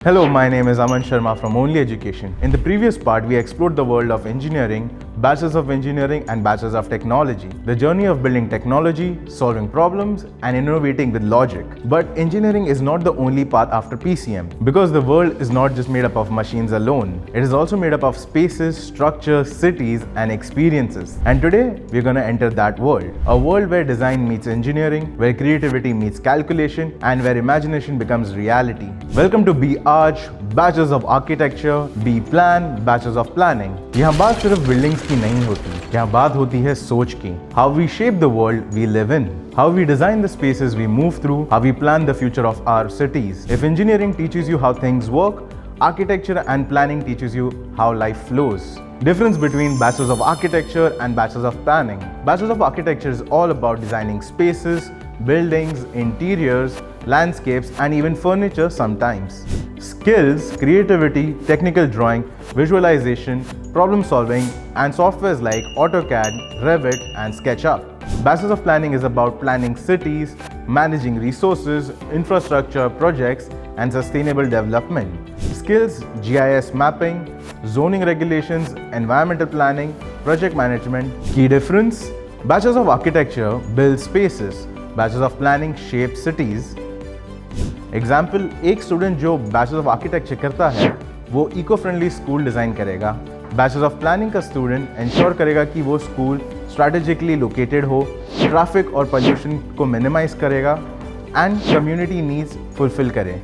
Hello, my name is Aman Sharma from Only Education. In the previous part, we explored the world of engineering, bachelors of engineering and bachelors of technology, the journey of building technology, solving problems and innovating with logic. But engineering is not the only path after PCM, because the world is not just made up of machines alone. It is also made up of spaces, structures, cities and experiences. And today, we're going to enter that world. A world where design meets engineering, where creativity meets calculation and where imagination becomes reality. Welcome to BR bachelors of architecture, B plan, bachelors of planning. यहाँ बात सिर्फ buildings की नहीं होती, यहाँ बात होती है सोच की। How we shape the world we live in, how we design the spaces we move through, how we plan the future of our cities. If engineering teaches you how things work, architecture and planning teaches you how life flows. Difference between bachelors of architecture and bachelors of planning. Bachelors of architecture is all about designing spaces, buildings, interiors, landscapes and even furniture sometimes. Skills, creativity, technical drawing, visualization, problem solving and softwares like AutoCAD, Revit and SketchUp. Bachelors of Planning is about planning cities, managing resources, infrastructure, projects and sustainable development. Skills, GIS mapping, zoning regulations, environmental planning, project management. Key difference? Bachelors of Architecture build spaces. Bachelors of Planning shape cities. Example, एक student जो bachelor of architecture करता है वो eco friendly school design करेगा। Bachelor of planning का student ensure करेगा कि वो स्कूल स्ट्रैटेजिकली लोकेटेड हो, ट्रैफिक और पोल्यूशन को मिनिमाइज करेगा एंड कम्युनिटी नीड्स फुलफिल करे।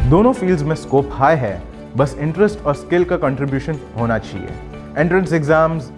दोनों फील्ड्स में स्कोप हाई है, बस इंटरेस्ट और स्किल का कंट्रीब्यूशन होना चाहिए। एंट्रेंस एग्जाम्स,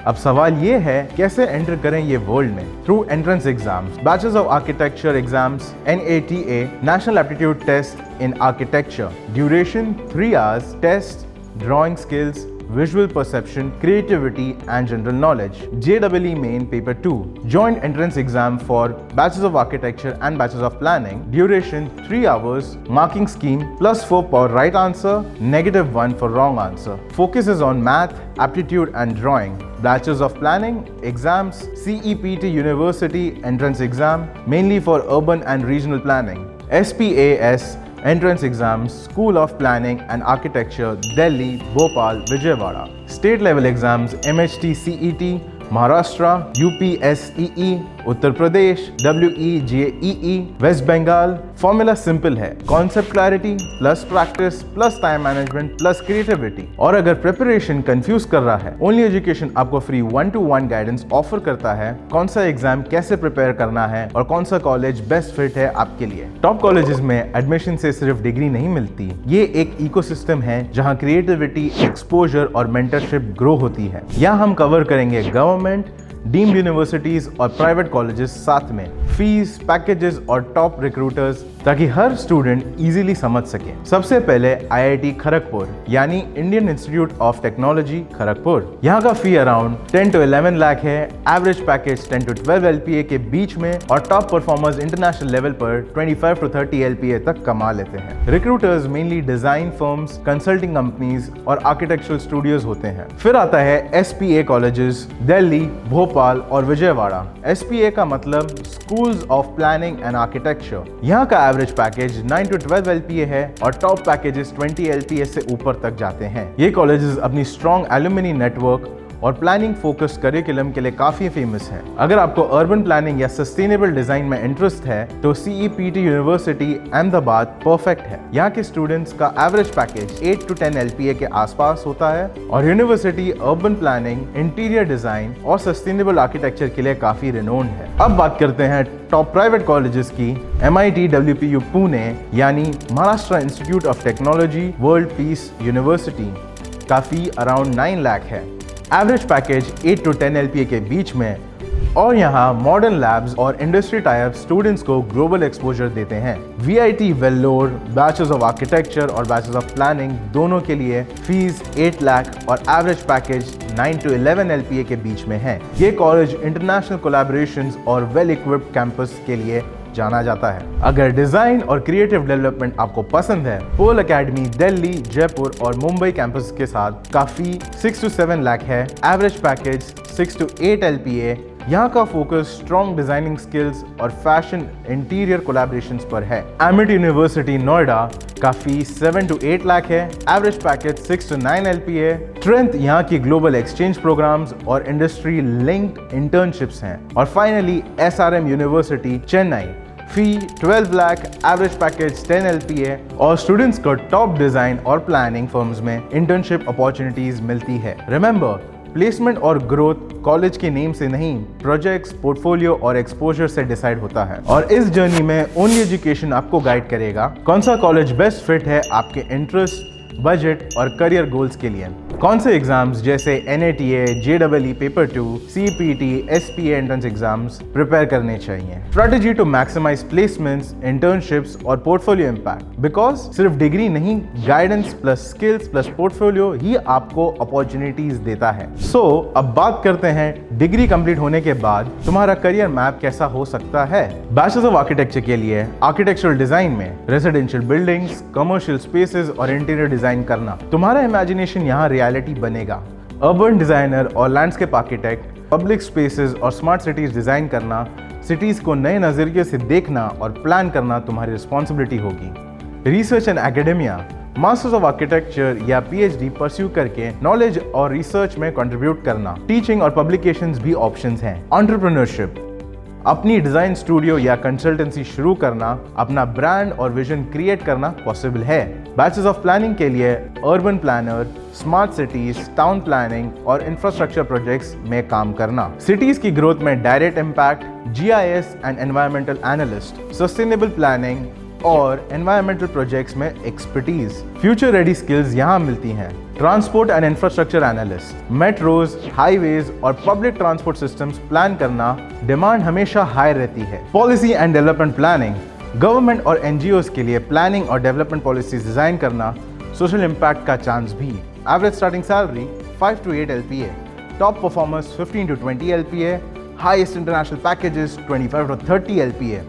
अब सवाल ये है कैसे एंटर करें ये वर्ल्ड में। Through entrance exams, bachelors of architecture exams, NATA national aptitude test in architecture, duration 3 hours, test, drawing skills, visual perception, creativity and general knowledge. JEE Main Paper 2, joint entrance exam for Bachelors of Architecture and Bachelors of Planning, duration 3 hours, marking scheme +4 for right answer, -1 for wrong answer. Focus is on math, aptitude and drawing. Bachelors of Planning exams, CEPT University entrance exam, mainly for urban and regional planning. SPAS entrance exams, School of Planning and Architecture, Delhi, Bhopal, Vijayawada. State level exams, MHT CET, Maharashtra, UPSEE, Uttar Pradesh, WEJEE, west Bengal. Formula simple है, concept clarity plus practice plus time management plus creativity. और अगर preparation confuse कर रहा है, only education आपको free 1-to-1 guidance offer करता है। कौन सा एग्जाम कैसे प्रिपेयर करना है और कौन सा कॉलेज बेस्ट फिट है आपके लिए। टॉप कॉलेजेस में एडमिशन से सिर्फ डिग्री नहीं मिलती, ये एक इकोसिस्टम है जहां क्रिएटिविटी, एक्सपोजर और मेंटरशिप ग्रो होती है। यहाँ हम कवर करेंगे गवर्नमेंट, डीम्ड यूनिवर्सिटीज और प्राइवेट कॉलेजेस साथ में, फीस, पैकेजेस और टॉप रिक्रूटर्स, ताकि हर स्टूडेंट इजीली समझ सके। सबसे पहले IIT खड़गपुर यानी Indian institute of technology Kharagpur. यहाँ का फी अराउंड 10 to 11 लाख है, एवरेज पैकेज 10 to 12 LPA के बीच में और टॉप परफॉर्मर्स इंटरनेशनल लेवल पर 25 to 30 LPA तक कमा लेते हैं। Recruiters mainly design firms, consulting companies और आर्किटेक्चरल स्टूडियोज होते हैं। फिर आता है SPA कॉलेजेस, दिल्ली, भोपाल और विजयवाड़ा। SPA का मतलब schools of planning and architecture. यहाँ का एवरेज पैकेज 9 to 12 LPA है और टॉप पैकेजेस 20 LPA से ऊपर तक जाते हैं। ये कॉलेजेस अपनी स्ट्रॉन्ग एलुमनी नेटवर्क और प्लानिंग फोकस करिकुलम के लिए काफी फेमस है। अगर आपको अर्बन प्लानिंग या सस्टेनेबल डिजाइन में इंटरेस्ट है तो CEPT यूनिवर्सिटी अहमदाबाद परफेक्ट है। यहाँ के स्टूडेंट्स का एवरेज पैकेज 8 to 10 LPA के आसपास होता है और university urban planning, interior design और सस्टेनेबल आर्किटेक्चर के लिए काफी रिनोन्ड है। अब बात करते हैं टॉप प्राइवेट कॉलेजेस की। MIT WPU पुणे यानी Maharashtra institute of technology, world peace university का फी अराउंड 9 लाख है। एवरेज पैकेज 8 to 10 LPA के बीच में और यहाँ मॉडर्न लैब्स और इंडस्ट्री टाइप स्टूडेंट्स को ग्लोबल एक्सपोजर देते हैं। VIT Vellore, bachelors of architecture और बैचलर्स ऑफ प्लानिंग दोनों के लिए फीस 8 लाख और एवरेज पैकेज 9 to 11 LPA के बीच में है। ये कॉलेज इंटरनेशनल कोलैबोरेशंस और वेल इक्विप्ड कैंपस के लिए जाना जाता है। अगर डिजाइन और क्रिएटिव डेवलपमेंट आपको पसंद है, पोल एकेडमी दिल्ली, जयपुर और मुंबई कैंपस के साथ काफी 6 to 7 लाख है। एवरेज पैकेज 6 to 8 LPA यहाँ का फोकस स्ट्रॉन्ग डिजाइनिंग स्किल्स और फैशन इंटीरियर कोलैबोरेशंस पर है। एमिट यूनिवर्सिटी नोएडा का फीस 7 to 8 लाख है। Average package 6 to 9 LPA। Strength यहाँ की ग्लोबल एक्सचेंज प्रोग्राम्स और इंडस्ट्री लिंक्ड इंटर्नशिप्स हैं। और फाइनली SRM यूनिवर्सिटी चेन्नई, फी 12 लाख, एवरेज पैकेज 10 LPA और स्टूडेंट्स को टॉप डिजाइन और प्लानिंग फर्म्स में इंटर्नशिप अपॉर्चुनिटीज मिलती है। रिमेंबर, प्लेसमेंट और ग्रोथ कॉलेज के नेम से नहीं, प्रोजेक्ट्स, पोर्टफोलियो और एक्सपोजर से डिसाइड होता है। और इस जर्नी में ओनली एजुकेशन आपको गाइड करेगा कौन सा कॉलेज बेस्ट फिट है आपके इंटरेस्ट, बजट और करियर गोल्स के लिए। कौन से एग्जाम्स जैसे NATA, JEE paper 2, CPT, SPA entrance exams prepare करने चाहिए। Strategy to maximise placements, internships और पोर्टफोलियो इम्पैक्ट, बिकॉज सिर्फ डिग्री नहीं, guidance plus skills plus portfolio ही आपको अपॉर्चुनिटीज देता है। सो अब बात करते हैं डिग्री कंप्लीट होने के बाद तुम्हारा करियर मैप कैसा हो सकता है। बैचलर्स ऑफ आर्किटेक्चर के लिए आर्किटेक्चरल डिजाइन में रेजिडेंशियल बिल्डिंग्स, कमर्शियल स्पेसेस और इंटीरियर डिजाइन करना तुम्हारा इमेजिनेशन यहाँ रियलिटी बनेगा। अर्बन डिजाइनर और लैंडस्केप आर्किटेक्ट, पब्लिक स्पेसेस और स्मार्ट सिटीज डिजाइन करना, सिटीज को नए नजरिए से देखना और प्लान करना तुम्हारी रिस्पॉन्सिबिलिटी होगी। Research and academia, masters of architecture या PhD परस्यू करके नॉलेज और रिसर्च में कंट्रीब्यूट करना। टीचिंग और पब्लिकेशंस भी ऑप्शंस हैं। एंटरप्रेन्योरशिप, अपनी डिजाइन स्टूडियो या कंसल्टेंसी शुरू करना, अपना ब्रांड और विजन क्रिएट करना पॉसिबल है। बैचलर्स ऑफ प्लानिंग के लिए urban planner, smart cities, town planning और इंफ्रास्ट्रक्चर प्रोजेक्ट्स में काम करना। सिटीज की ग्रोथ में direct impact, GIS and environmental analyst, sustainable planning और एनवायरमेंटल प्रोजेक्ट्स में एक्सपर्टीज। फ्यूचर रेडी स्किल्स यहाँ मिलती हैं। Transport and infrastructure analyst, metros, highways और पब्लिक ट्रांसपोर्ट सिस्टम्स प्लान करना, डिमांड हमेशा हाई रहती है। Policy and development planning, government और NGOs के लिए प्लानिंग और डेवलपमेंट पॉलिसीज डिजाइन करना, सोशल इम्पैक्ट का चांस भी। Average starting salary 5 to 8 LPA, top performers 15 to 20 LPA, highest international packages 25 to 30 LPA।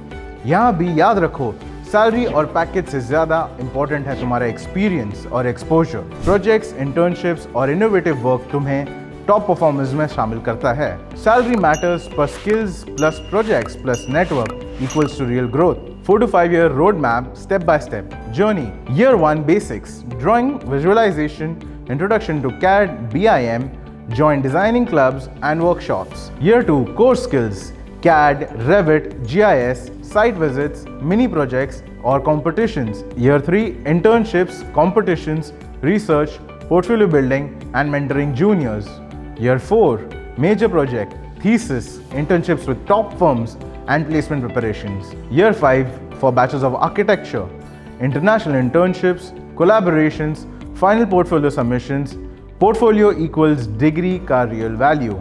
यहाँ भी याद रखो, सैलरी और पैकेज से ज्यादा इंपॉर्टेंट है तुम्हारा एक्सपीरियंस और एक्सपोजर। प्रोजेक्ट्स, इंटर्नशिप्स और इनोवेटिव वर्क तुम्हें टॉप परफॉर्मेंस में शामिल करता है। सैलरी मैटर्स पर skills plus projects plus network equals to real growth. 4 to 5 year roadmap, step by step journey. Year 1 basics, drawing, visualization, introduction to CAD, BIM, join designing clubs and workshops. Year 2 core skills, CAD, Revit, GIS, site visits, mini projects or competitions. Year 3 internships, competitions, research, portfolio building and mentoring juniors. Year 4 major project, thesis, internships with top firms and placement preparations. Year 5 for Bachelors of Architecture, international internships, collaborations, final portfolio submissions. Portfolio equals degree का real value.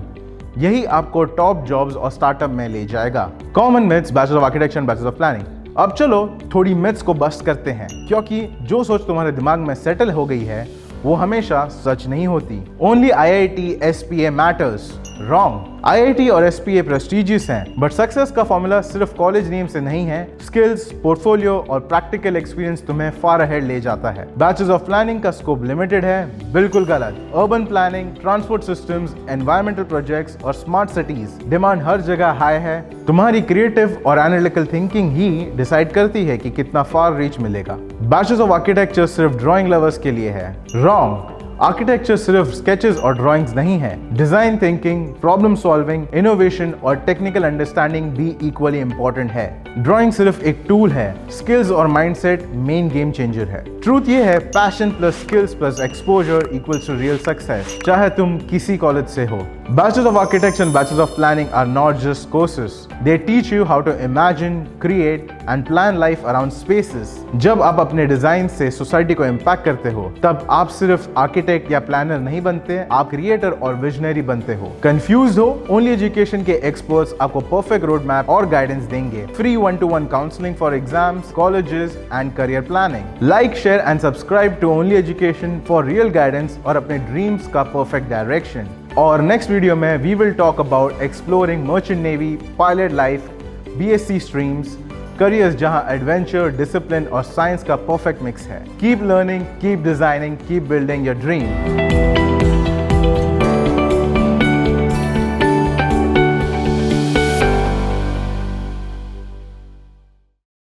यही आपको top jobs और startup में ले जाएगा। Common myths bachelor of architecture and bachelor of planning. अब चलो थोड़ी मिथ्स को बस्ट करते हैं, क्योंकि जो सोच तुम्हारे दिमाग में सेटल हो गई है वो हमेशा सच नहीं होती। Only IIT SPA matters. Wrong. IIT और SPA प्रेस्टिजियस हैं, बट सक्सेस का फॉर्मूला सिर्फ कॉलेज नेम से नहीं है। स्किल्स, पोर्टफोलियो और प्रैक्टिकल एक्सपीरियंस तुम्हें फार अहेड ले जाता है। बैचलर्स ऑफ प्लानिंग का स्कोप लिमिटेड है, बिल्कुल गलत। Urban planning, transport systems, environmental projects और स्मार्ट सिटीज, डिमांड हर जगह हाई है। तुम्हारी क्रिएटिव और एनालिटिकल थिंकिंग ही डिसाइड करती है कि कितना फार रीच मिलेगा। बैचलर्स ऑफ आर्किटेक्चर सिर्फ ड्राइंग लवर्स के लिए है। रॉन्ग। आर्किटेक्चर सिर्फ स्केचेस और ड्राइंग्स नहीं है। Design thinking, problem solving, innovation और टेक्निकल अंडरस्टैंडिंग भी इक्वली इंपॉर्टेंट है। ड्राइंग सिर्फ एक टूल है, स्किल्स और माइंडसेट मेन गेम चेंजर है। ट्रूथ ये है, passion plus skills plus exposure equals to real success, चाहे तुम किसी कॉलेज से हो। Bachelors of Architecture and Bachelors of Planning are not just courses. They teach you how to imagine, create and plan life around spaces. जब आप अपने design से society को इम्पैक्ट करते हो, तब आप सिर्फ आर्किटेक्ट या प्लानर नहीं बनते, आप क्रिएटर और विजनरी बनते हो। कंफ्यूज हो? ओनली एजुकेशन के एक्सपर्ट्स आपको परफेक्ट रोड मैप और गाइडेंस देंगे। Free 1-to-1 counselling for exams, colleges and career planning. Like, share and subscribe to only education for real guidance और अपने ड्रीम्स का परफेक्ट डायरेक्शन। और नेक्स्ट वीडियो में we will talk about exploring merchant navy, pilot life, BSc streams, careers जहां adventure, discipline और science का perfect mix है। Keep learning, keep designing, keep building your dream.